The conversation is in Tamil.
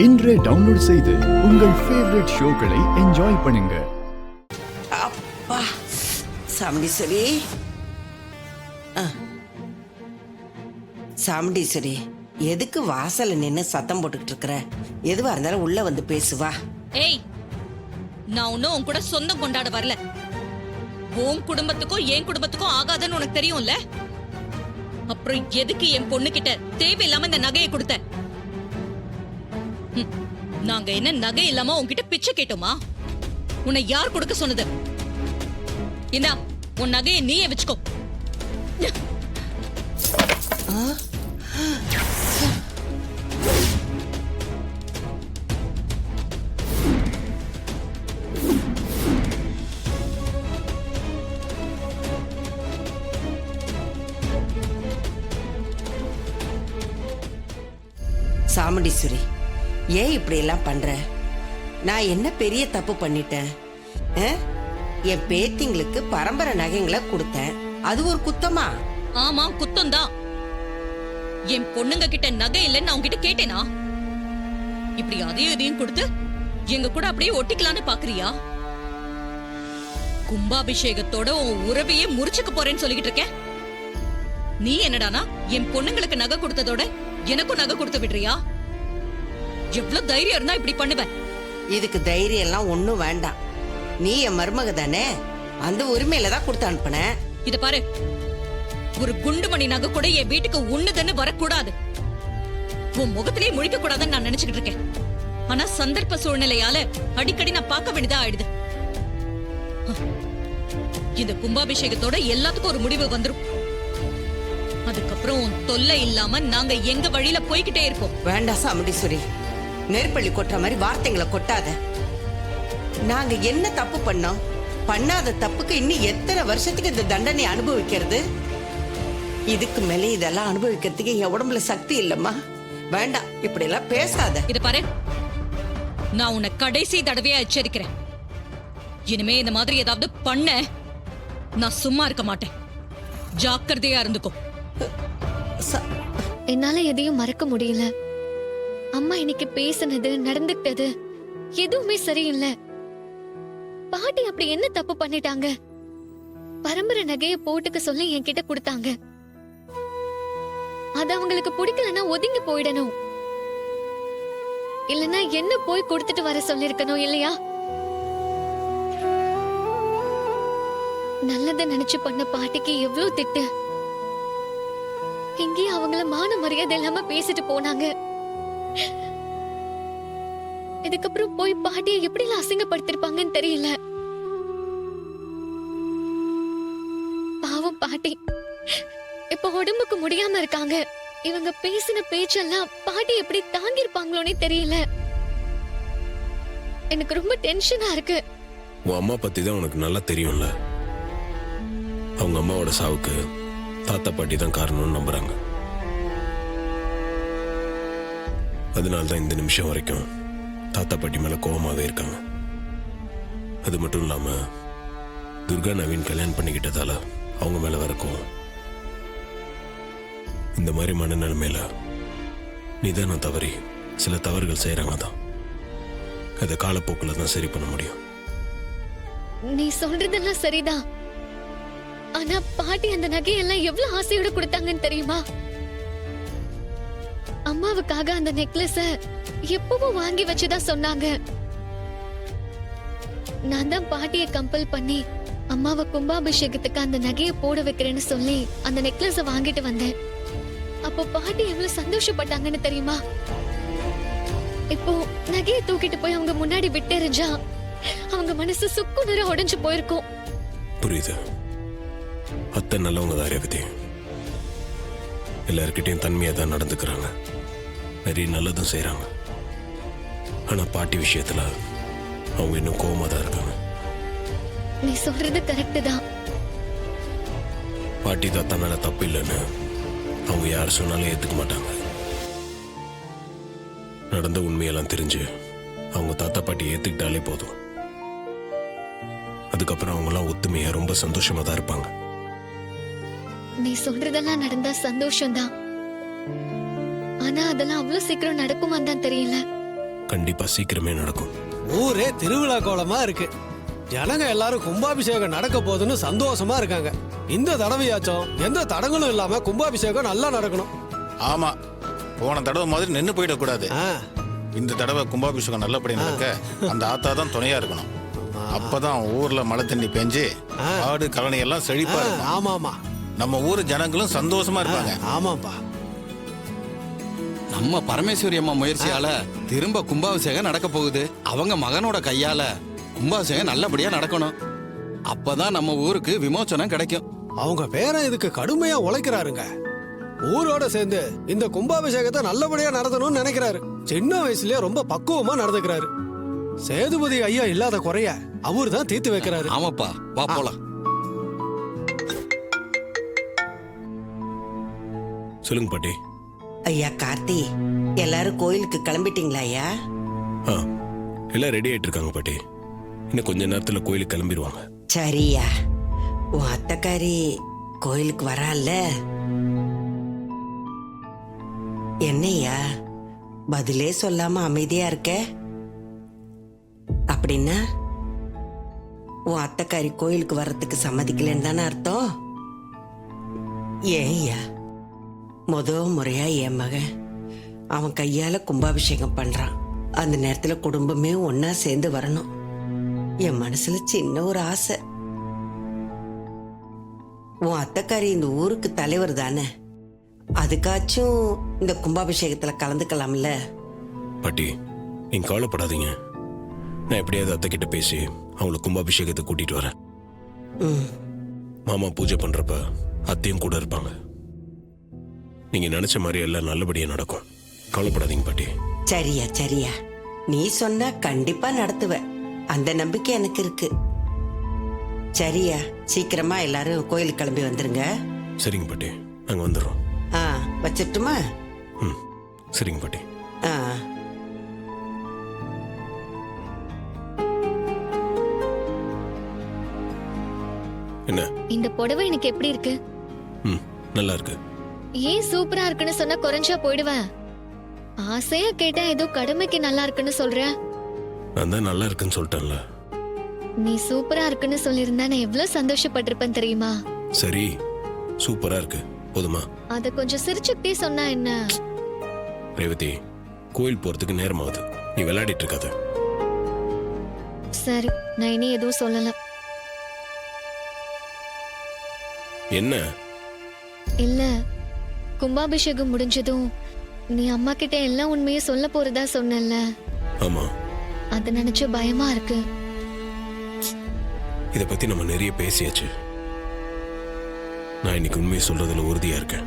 இன்றே டவுன்லோட் செய்து உங்கள் ஃபேவரட் ஷோக்களை என்ஜாய் பண்ணுங்க. அப்பா சாமுண்டீஸ்வரி, சாமுண்டீஸ்வரி, எதுக்கு வாசல்ல நின்னு சத்தம் போட்டுக்கிட்டு இருக்கிற? எதுவா இருந்தாலும் உள்ள வந்து பேசுவா. ஏய், நான் ஒன்னும் உன் கூட சொந்தம் கொண்டாட வரல. உன் குடும்பத்துக்கும் என் குடும்பத்துக்கும் ஆகாதுன்னு உனக்கு தெரியும்ல. அப்புறம் எதுக்கு என் பொண்ணு கிட்ட தேவையில்லாம இந்த நகையை கொடுத்த? நாங்க என்ன நகை இல்லாம உன்கிட்ட பிச்சை கேட்டோமா? உன்னை யார் கொடுக்க சொன்னது? இந்தா உன் நகையை நீயே வச்சுக்கோ. சாமுண்டீஸ்வரி, ஏன் இப்படி எல்லாம் பண்ற? நான் என்ன பெரிய தப்பு பண்ணிட்டேன்? என் பேத்திங்களுக்கு பரம்பரை நகைங்களை கொடுத்தேன், அது ஒரு குத்தமா? ஆமா, குத்தம் தான். என் பொண்ணுங்க கிட்ட நகை இல்லைன்னு அவங்க கிட்ட கேட்டேனா? இப்படி அதையும் இதையும் கொடுத்து எங்க கூட அப்படியே ஒட்டிக்கலான்னு பாக்குறியா? கும்பாபிஷேகத்தோட உன் உறவையே முறிச்சுக்க போறேன்னு சொல்லிக்கிட்டு இருக்கேன். நீ என்னடானா என் பொண்ணுங்களுக்கு நகை கொடுத்ததோட எனக்கும் நகை கொடுத்து விடுறியா? எவ்வளவு தைரியம் இருந்தா இப்படி பண்ணுவ? இதுக்கு தைரியம் எல்லாம் ஒண்ணும் வேண்டாம். நீ என் மருமக தானே, அந்த உரிமையில தான் கொடுத்து அனுப்புன. இத பாரு, ஒரு குண்டுமணி நகை கூட என் வீட்டுக்கு ஒண்ணுதுன்னு வரக்கூடாது. உன் முகத்திலேயே முழிக்க கூடாதுன்னு நான் நினைச்சுக்கிட்டு இருக்கேன். ஆனா சந்தர்ப்ப சூழ்நிலையால அடிக்கடி நான் பார்க்க வேண்டியதா ஆயிடுது. இந்த கும்பாபிஷேகத்தோட எல்லாத்துக்கும் ஒரு முடிவு வந்துரும். அதுக்கப்புறம் தொல்லை இல்லாம நாங்க எங்க வழியில போய்கிட்டே இருப்போம். வேண்டாம் சாமுண்டீஸ்வரி, நெருப்பள்ளி கொட்டுற மாதிரி வார்த்தைங்களை கொட்டாத. நாங்க என்ன தப்பு பண்ணோம்? பண்ணாத தப்புக்கு இன்னும் எத்தனை வருஷத்துக்கு இந்த தண்டனை அனுபவிக்கிறது? இதுக்கு மேலே இதெல்லாம் அனுபவிக்கிறதுக்கு என் உடம்புல சக்தி இல்லம்மா. வேண்டாம், இப்படி எல்லாம் பேசாத. இத பாரு, நான் உன்னை கடைசி தடவையா எச்சரிக்கிறேன். இனிமே இந்த மாதிரி ஏதாவது பண்ண நான் சும்மா இருக்க மாட்டேன். ஜாக்கிரதையா இருந்துக்கோ. என்னால எதையும் மறக்க முடியல. அம்மா இன்னைக்கு பேசினது, நடந்துக்கிட்டது எதுவுமே சரியில்லை. பாட்டி அப்படி என்ன தப்பு பண்ணிட்டாங்க? பரம்பரை நகைய போட்டுக்க சொல்லி என்கிட்ட கொடுத்தாங்க. அது அவங்களுக்கு பிடிக்கலன்னா ஒதுங்கி போயிடணும், இல்லனா என்ன போய் கொடுத்துட்டு வர சொல்லிருக்கணும் இல்லையா? நல்லத நினைச்சு பண்ண பாட்டிக்கு எவ்வளவு திட்டு. இங்கேயும் அவங்கள மான மரியாதை இல்லாம பேசிட்டு போனாங்க. இதுக்கப்புறம் போய் பாட்டியை எப்படி அசிங்கப்படுத்திருப்பாங்கன்னு தெரியல. பாவம் பாட்டி இப்ப உடம்புக்கு முடியாம இருக்காங்க. இவங்க பேசின பேச்செல்லாம் பாட்டி எப்படி தாங்கி இருப்பாங்களோனே தெரியல. எனக்கு ரொம்ப டென்ஷனா இருக்கு. உன் அம்மா பத்தி தான் உனக்கு நல்லா தெரியும்ல. அவங்க அம்மாவோட சாவுக்கு தாத்தா பாட்டி தான் காரணம்னு நம்புறாங்க. அதனால்தான் இந்த நிமிஷம் வரைக்கும் தாத்தா பாட்டி மேல கோபமாவே இருக்காங்க. அது மட்டும் இல்லாம துர்கா நவீன் கல்யாணம் பண்ணிக்கிட்டதால அவங்க மேல வர கோவம். இந்த மாதிரி மனநிலைமையில நிதானம் தவறி சில தவறுகள் செய்யறாங்க தான். அதை காலப்போக்குல தான் சரி பண்ண முடியும். நீ சொல்றதெல்லாம் சரிதான். ஆனா பாட்டி அந்த நகையெல்லாம் எவ்வளவு ஆசையோட கொடுத்தாங்கன்னு தெரியுமா? அம்மாவுக்காக அந்த நெக்லஸ எப்பவும் வாங்கி வச்சுதான் சொன்னாங்க. நான் தான் பாட்டியை கம்பல் பண்ணி அம்மாவை கும்பாபிஷேகத்துக்கு அந்த நகையை போட வைக்கிறேன்னு சொல்லி அந்த நெக்லஸ வாங்கிட்டு வந்தேன். அப்போ பாட்டி எவ்வளவு சந்தோஷப்பட்டாங்கன்னு தெரியுமா? இப்போ நகையை தூக்கிட்டு போய் அவங்க முன்னாடி விட்டெறிஞ்சா அவங்க மனசு சுக்குநூறா உடைஞ்சு போயிருக்கும். புரியுது. அத்தை நல்லவங்க தான் ரேவதி. எல்லார்கிட்டையும் தன்மையா தான் நடந்துக்கிறாங்க, நிறைய நல்லதும் செய்யறாங்க. ஆனா பாட்டி விஷயத்துல அவங்க இன்னும் கோவமா தான் இருக்காங்க. நீ சொல்றது கரெக்ட் தான். பாட்டி தாத்தா மேல தப்பு இல்லைன்னு அவங்க யார் சொன்னாலும் ஏத்துக்க மாட்டாங்க. நடந்த உண்மையெல்லாம் தெரிஞ்சு அவங்க தாத்தா பாட்டி ஏத்துக்கிட்டாலே போதும். அதுக்கப்புறம் அவங்கெல்லாம் ஒத்துமையா ரொம்ப சந்தோஷமா தான் இருப்பாங்க. நீ சொல்றதெல்லாம் நடந்தா சந்தோஷம்தான். ஆனா அதெல்லாம் அவ்வளவு சீக்கிரம் நடக்குமான்னு தான் தெரியல. கண்டிப்பா சீக்கிரமே நடக்கும். ஊரே திருவிழா கோலமா இருக்கு. ஜனங்க எல்லாரும் கும்பாபிஷேகம் நடக்க போகுதுன்னு சந்தோஷமா இருக்காங்க. இந்த தடவையாச்சும் எந்த தடங்களும் இல்லாம கும்பாபிஷேகம் நல்லா நடக்கணும். ஆமா, போன தடவை மாதிரி நின்னு போயிடக்கூடாது. ஆ, இந்த தடவை கும்பாபிஷேகம் நல்லபடியா நடக்க அந்த ஆத்தா தான் துணையா இருக்கணும். அப்பதான் ஊர்ல மழை தண்ணி பெஞ்சு ஆடு கழனி எல்லாம் செழிப்பா இருக்கும். ஆமா ஆமா நம்ம ஊர் ஜனங்களும் சந்தோஷமா இருப்பாங்க. ஆமாப்பா. நம்ம பரமேஸ்வரி அம்மா முயற்சியால திரும்ப கும்பாபிஷேகம் நடக்க போகுது. அவங்க மகனோட கையால கும்பாபிஷேகம் நல்லபடியா நடக்கணும். அப்பதான் நம்ம ஊருக்கு விமோச்சனம் கிடைக்கும். அவங்க பேரன் இதுக்கு கடுமையா உழைக்கிறாருங்க. ஊரோட சேர்ந்து இந்த கும்பாபிஷேகத்தை நல்லபடியா நடத்தணும்னு நினைக்கிறாரு. சின்ன வயசுலயே ரொம்ப பக்குவமா நடந்துக்கிறாரு. சேதுபதி ஐயா இல்லாத குறைய அவரு தான் தீர்த்து வைக்கிறாரு. ஆமாப்பா, வா போலாம். சொல்லுங்க பாட்டி. ஐயா கார்த்தி, எல்லாரும் கோயிலுக்கு கிளம்பிட்டீங்களா ஐயா? ஆ, எல்லாம் ரெடி ஆயிட்டு இருக்காங்க பாட்டி. இன்னும் கொஞ்ச நேரத்துல கோயிலுக்கு கிளம்பிடுவாங்க. சரியா, உன் அத்தைக்காரி கோயிலுக்கு வரால? என்னய்யா பதிலே சொல்லாம அமைதியா இருக்க? அப்படின்னா உன் அத்தைக்காரி கோயிலுக்கு வர்றதுக்கு சம்மதிக்கலன்னு தானே அர்த்தம்? ஏன்யா முத முறையா என் மகன் அவன் கையால கும்பாபிஷேகம் பண்றான். அந்த நேரத்துல குடும்பமே ஒன்னா சேர்ந்து வரணும். என் மனசுல சின்ன ஒரு ஆசை. உன் அத்தைக்காரி இந்த ஊருக்கு தலைவர் தானே, அதுக்காச்சும் இந்த கும்பாபிஷேகத்துல கலந்துக்கலாம்ல? பாட்டி, நீங்க கவலைப்படாதீங்க. நான் எப்படியாவது அத்தை கிட்ட பேசி அவங்கள கும்பாபிஷேகத்தை கூட்டிட்டு வரேன். ம், மாமா பூஜை பண்றப்ப அத்தையும் கூட இருப்பாங்க. நீங்க நினைச்ச மாதிரி எல்லாம் நல்லபடியா நடக்கும். கவலைப்படாதீங்க பாட்டி. சரியா சரியா, நீ சொன்னா கண்டிப்பா நடத்துவ. அந்த நம்பிக்கை எனக்கு இருக்கு. சரியா, சீக்கிரமா எல்லாரும் கோயிலுக்கு கிளம்பி வந்துருங்க. சரிங்க பாட்டி, நாங்க வந்துடுறோம். ஆ, வச்சிட்டுமா? ம், சரிங்க பாட்டி. ஆ. என்ன? இந்த புடவை எனக்கு எப்படி இருக்கு? ம், நல்லா இருக்கு. ஏன் சூப்பரா இருக்குன்னு சொன்னா குறைஞ்சா போயிடுவேன். ஆசையா கேட்டா ஏதோ கடமைக்கு நல்லா இருக்குன்னு சொல்ற. நான் தான் நல்லா இருக்குன்னு சொல்லிட்டேன்ல. நீ சூப்பரா இருக்குன்னு சொல்லியிருந்தா நான் எவ்வளவு சந்தோஷப்பட்டிருப்பேன் தெரியுமா? சரி, சூப்பரா இருக்கு, போதுமா? அத கொஞ்சம் சிரிச்சுக்கிட்டே சொன்னா என்ன? ரேவதி, கோயில் போறதுக்கு நேரம் ஆகுது. நீ விளையாடிட்டு இருக்காத. சரி, நான் இனி எதுவும் சொல்லல. என்ன? இல்ல, கும்பாபிஷேகம் முடிஞ்சதும் நீ அம்மா கிட்ட எல்லா உண்மையும் சொல்ல போறதா சொன்னல. ஆமா, அத நினைச்சு பயமா இருக்கு. இத பத்தி நம்ம நிறைய பேசியாச்சு. நான் இன்னைக்கு உண்மையை சொல்றதுல உறுதியா இருக்கேன்.